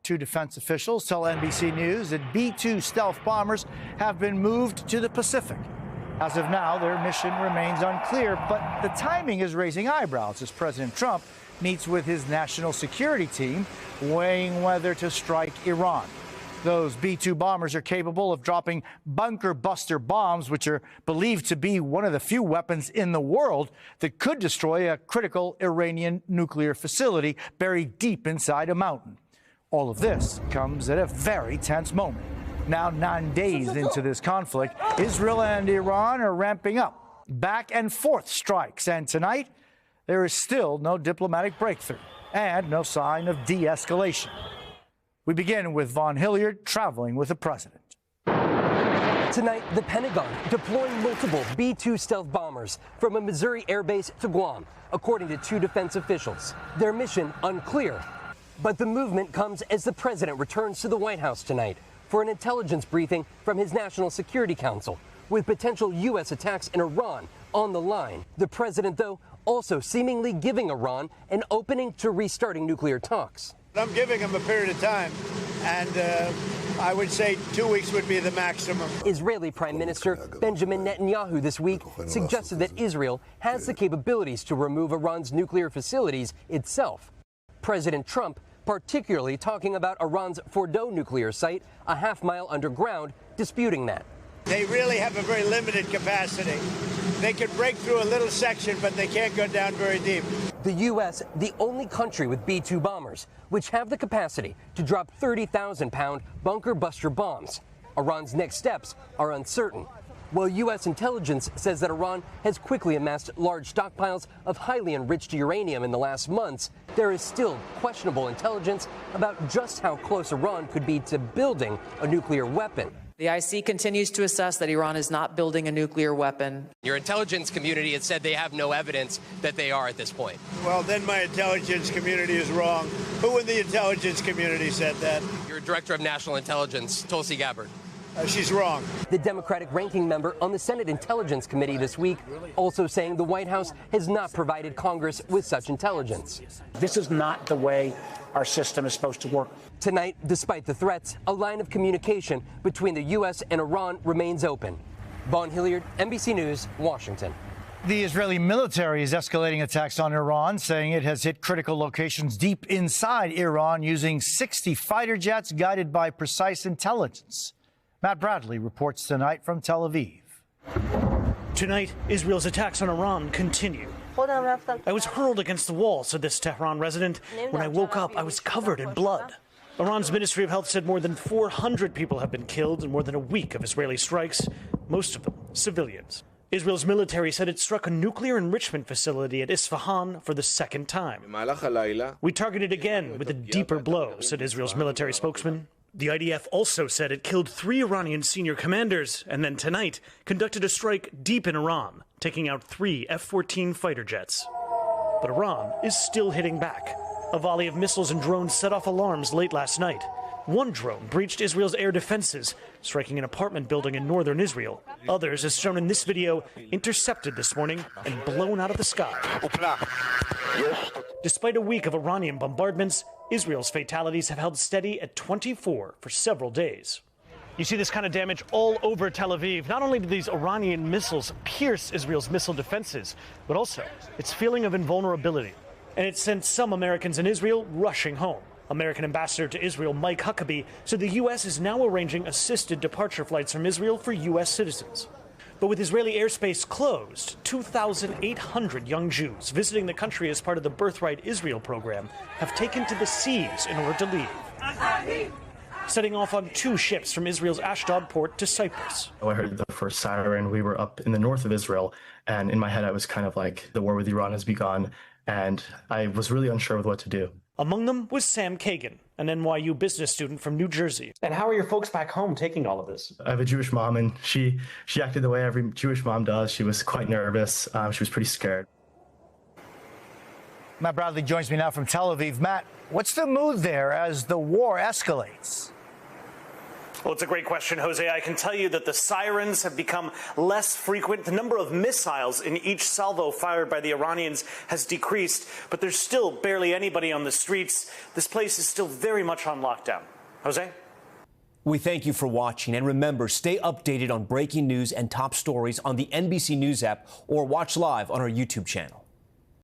Two defense officials tell NBC News that B-2 stealth bombers have been moved to the Pacific. As of now, their mission remains unclear, but the timing is raising eyebrows as President Trump meets with his national security team, weighing whether to strike Iran. Those B-2 bombers are capable of dropping bunker buster bombs, which are believed to be one of the few weapons in the world that could destroy a critical Iranian nuclear facility buried deep inside a mountain. All of this comes at a very tense moment. Now, 9 days into this conflict, Israel and Iran are ramping up back and forth strikes. And tonight, there is still no diplomatic breakthrough and no sign of de-escalation. We begin with Vaughn Hillyard traveling with the president. Tonight, the Pentagon deploying multiple B-2 stealth bombers from a Missouri airbase to Guam, according to two defense officials. Their mission unclear. But the movement comes as the president returns to the White House tonight for an intelligence briefing from his National Security Council, with potential U.S. attacks in Iran on the line. The president, though, also seemingly giving Iran an opening to restarting nuclear talks. I'm giving him a period of time, and I would say 2 weeks would be the maximum. Israeli Prime Minister Benjamin Netanyahu this week suggested that Israel has the capabilities to remove Iran's nuclear facilities itself. President Trump particularly talking about Iran's Fordow nuclear site, a half-mile underground, disputing that. They really have a very limited capacity. They can break through a little section, but they can't go down very deep. The U.S., the only country with B-2 bombers, which have the capacity to drop 30,000-pound bunker buster bombs. Iran's next steps are uncertain. While U.S. intelligence says that Iran has quickly amassed large stockpiles of highly enriched uranium in the last months, there is still questionable intelligence about just how close Iran could be to building a nuclear weapon. The IC continues to assess that Iran is not building a nuclear weapon. Your intelligence community has said they have no evidence that they are at this point. Well, then my intelligence community is wrong. Who in the intelligence community said that? Your director of national intelligence, Tulsi Gabbard. She's wrong. The Democratic ranking member on the Senate Intelligence Committee this week also saying the White House has not provided Congress with such intelligence. This is not the way our system is supposed to work. Tonight, despite the threats, a line of communication between the U.S. and Iran remains open. Vaughn Hillyard, NBC News, Washington. The Israeli military is escalating attacks on Iran, saying it has hit critical locations deep inside Iran using 60 fighter jets guided by precise intelligence. Matt Bradley reports tonight from Tel Aviv. Tonight, Israel's attacks on Iran continue. I was hurled against the wall, said this Tehran resident. When I woke up, I was covered in blood. Iran's Ministry of Health said more than 400 people have been killed in more than a week of Israeli strikes, most of them civilians. Israel's military said it struck a nuclear enrichment facility at Isfahan for the second time. We targeted again with a deeper blow, said Israel's military spokesman. The IDF also said it killed 3 Iranian senior commanders and then tonight conducted a strike deep in Iran, taking out 3 F-14 fighter jets. But Iran is still hitting back. A volley of missiles and drones set off alarms late last night. One drone breached Israel's air defenses, striking an apartment building in northern Israel. Others, as shown in this video, intercepted this morning and blown out of the sky. Despite a week of Iranian bombardments, Israel's fatalities have held steady at 24 for several days. You see this kind of damage all over Tel Aviv. Not only did these Iranian missiles pierce Israel's missile defenses, but also its feeling of invulnerability. And it sent some Americans in Israel rushing home. American ambassador to Israel Mike Huckabee said the U.S. is now arranging assisted departure flights from Israel for U.S. citizens. But with Israeli airspace closed, 2,800 young Jews visiting the country as part of the Birthright Israel program have taken to the seas in order to leave, setting off on 2 ships from Israel's Ashdod port to Cyprus. I heard the first siren. We were up in the north of Israel, and in my head I was kind of like, the war with Iran has begun, and I was really unsure with what to do. Among them was Sam Kagan, an NYU business student from New Jersey. And how are your folks back home taking all of this? I have a Jewish mom, and she acted the way every Jewish mom does. She was quite nervous. She was pretty scared. Matt Bradley joins me now from Tel Aviv. Matt, what's the mood there as the war escalates? Well, it's a great question, Jose. I can tell you that the sirens have become less frequent. The number of missiles in each salvo fired by the Iranians has decreased, but there's still barely anybody on the streets. This place is still very much on lockdown. Jose? We thank you for watching, and remember, stay updated on breaking news and top stories on the NBC News app or watch live on our YouTube channel.